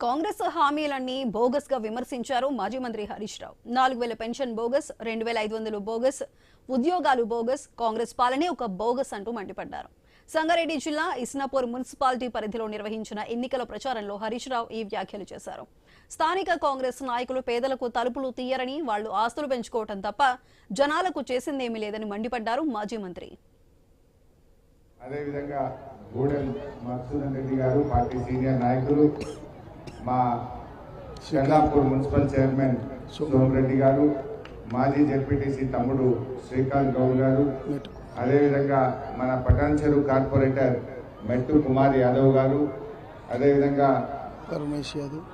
కాంగ్రెస్ హామీలన్నీ బోగస్ గా విమర్శించారు మాజీ మంత్రి Harish Rao. 4000 pension bogus, 2500 bogus, ఉద్యోగాలు బోగస్, కాంగ్రెస్ పాలనే ఒక బోగస్ అంటూ మండిపడ్డారు. సంగారెడ్డి జిల్లా ఇస్నాపూర్ మున్సిపాలిటీ పరిధిలో నిర్వహించిన ఎన్నికల ప్రచారంలో హరీష్ రావు ఈ వ్యాఖ్యలు చేశారు. స్థానిక కాంగ్రెస్ నాయకులు పేదలకు తలుపులు తీయరని, వాళ్లు ఆస్తులు పెంచుకోవటం తప్ప జనాలకు చేసిందేమీ లేదని మండిపడ్డారు మాజీ మంత్రి. అదేవిధంగా గూడెం మధుసూదన్ రెడ్డి గారు పార్టీ సీనియర్ నాయకులు, మా షెల్లాపూర్ మున్సిపల్ చైర్మన్ సోమరెడ్డి గారు, మాజీ జెడ్పీటీసీ తమ్ముడు శ్రీకాంత్ గౌడ్ గారు, అదేవిధంగా మన పటాన్ చెరువు కార్పొరేటర్ మెట్టు కుమార్ యాదవ్ గారు, అదేవిధంగా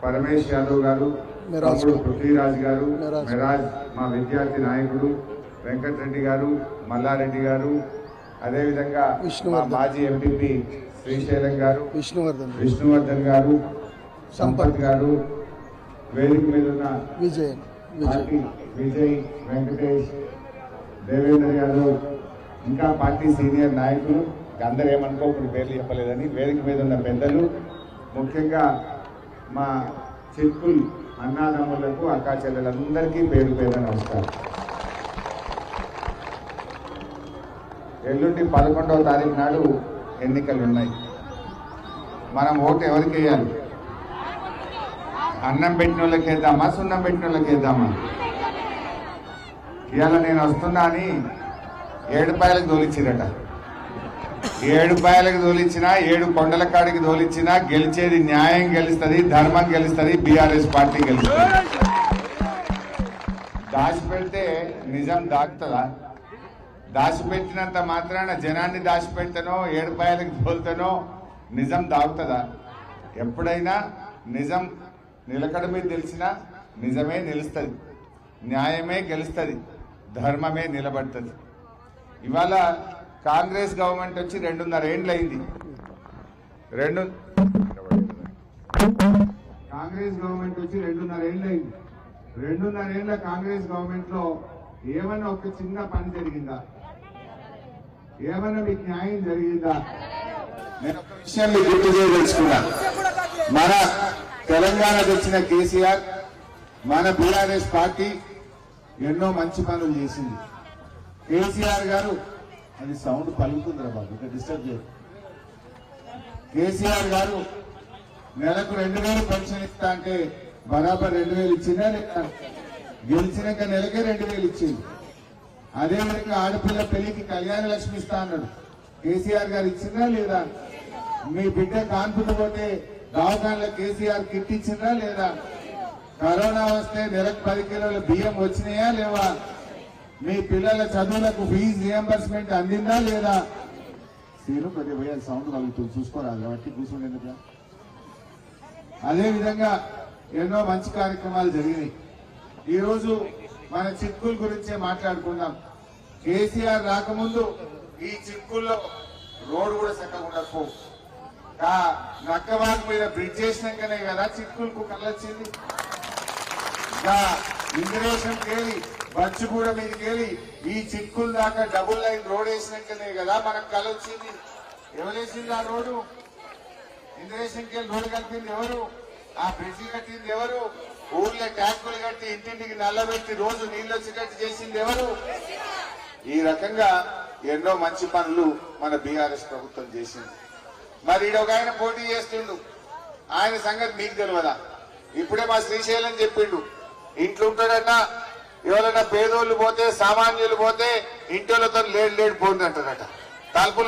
పరమేశ్ యాదవ్ గారు, తమ్ముడు పృథ్వీరాజ్ గారు, మెరాజ్ మా విద్యార్థి నాయకుడు వెంకటరెడ్డి గారు, మల్లారెడ్డి గారు, అదేవిధంగా మాజీ ఎంపీపీ శ్రీశైలం గారు, విష్ణువర్ధన్ గారు, సంపత్ గారు, వేదిక మీద ఉన్న విజయ్, వెంకటేష్, దేవేంద్ర యాదవ్, ఇంకా పార్టీ సీనియర్ నాయకులు, అందరూ ఏమనుకోకుండా పేర్లు చెప్పలేదని, వేదిక మీద ఉన్న పెద్దలు, ముఖ్యంగా మా చిక్కుల్ అన్నాదమ్ములకు అక్కా చెల్లెలందరికీ పేరు పేద నమస్కారం. ఎల్లుండి 11వ తారీఖు నాడు ఎన్నికలు ఉన్నాయి. మనం ఓటు ఎవరికి వేయాలి? అన్నం పెట్టిన వాళ్ళకి వేద్దామా, సున్నం పెట్టిన వాళ్ళకి వేద్దామా? ఇవాళ నేను వస్తున్నా అని 7 పాయలకు తోలిచ్చిరట. 7 పాయలకు తోలిచ్చినా, 7 కొండల కాడికి తోలిచ్చినా గెలిచేది న్యాయం గెలుస్తుంది, ధర్మం గెలుస్తుంది, బీఆర్ఎస్ పార్టీ గెలుస్తుంది. దాచిపెడితే నిజం దాక్కుతుందా? దాచిపెట్టినంత మాత్రాన జనాన్ని దాచిపెడతానో 7 పాయలకు తోలుతానో నిజం దాగుతుందా? ఎప్పుడైనా నిజం నిలకడ మీద తెలిసినా నిజమే నిలుస్తుంది, న్యాయమే గెలుస్తుంది, ధర్మమే నిలబడుతుంది. ఇవాళ కాంగ్రెస్ గవర్నమెంట్ వచ్చి 2.5 ఏళ్ళు అయింది. కాంగ్రెస్ గవర్నమెంట్ వచ్చి 2.5 ఏళ్ళు అయింది. 2.5 ఏళ్ల కాంగ్రెస్ గవర్నమెంట్ లో ఏమన్నా ఒక చిన్న పని జరిగిందా? ఏమన్నా మీకు న్యాయం జరిగిందా? నేను ఒక విషయం మీకు గుర్తు చేయదలుచుకున్నా. మన తెలంగాణ తెచ్చిన కేసీఆర్, మన బీఆర్ఎస్ పార్టీ ఎన్నో మంచి పనులు చేసింది. కేసీఆర్ గారు, అది సౌండ్ పలుకుతుందిరా బాబు, ఇక్కడ డిస్టర్బ్ చేయదు. కేసీఆర్ గారు నెలకు 2000 పెన్షన్ ఇస్తా అంటే బరాబర్ 2000 ఇచ్చిందా లేదా? గెలిచినాక నెలకే 2000 ఇచ్చింది. అదేవిధంగా ఆడపిల్ల పెళ్లికి కళ్యాణ లక్ష్మి ఇస్తా అన్నాడు. కేసీఆర్ గారు ఇచ్చిందా లేదా? మీ బిడ్డ కాన్పుకు పోతే దవాఖానలో కేసీఆర్ కిట్ ఇచ్చిందా లేదా? కరోనా వస్తే నెలకు 10 కిలోల బియ్యం వచ్చినాయా లేవా? మీ పిల్లల చదువులకు ఫీజు రియంబర్స్మెంట్ అందిందా లేదా? సీను కొద్దిగా పోయే సౌండ్ కలుగుతుంది, చూసుకోరాదు కాబట్టి కూర్చుండేందుకు. అదేవిధంగా ఎన్నో మంచి కార్యక్రమాలు జరిగినాయి. ఈరోజు మన చిక్కుల గురించే మాట్లాడుకుందాం. కేసీఆర్ రాకముందు ఈ చిక్కుల్లో రోడ్డు కూడా చక్కగా పో, నక్కవాకు మీద బ్రిడ్జ్ చేసినాకనే కదా చిక్కులకు కళ్ళొచ్చింది. ఇంద్రేషన్కి వెళ్ళి బచ్చుగూడ మీదకి వెళ్ళి ఈ చిక్కుల దాకా డబుల్ లైన్ రోడ్ వేసినాకనే కదా మనకు కళ్ళొచ్చింది. ఎవరేసింది ఆ రోడ్డు? ఇంద్రేషన్కి వెళ్ళి రోడ్డు కలిపింది ఎవరు? ఆ బ్రిడ్జి కట్టింది ఎవరు? ఊర్లో ట్యాంకులు కట్టి ఇంటింటికి నల్లబెట్టి రోజు నీళ్ళు వచ్చేటట్టు చేసింది ఎవరు? ఈ రకంగా ఎన్నో మంచి పనులు మన బీఆర్ఎస్ ప్రభుత్వం చేసింది. మరి ఈడొక ఆయన పోటీ చేస్తుండు, ఆయన సంగతి మీకు తెలియదా? ఇప్పుడే మా శ్రీశైలం చెప్పిండు, ఇంట్లో ఉంటాడన్నా ఎవరైనా పేదోళ్ళు పోతే, సామాన్యులు పోతే ఇంటితో లేడు పోండి అంటారట. తలుపులు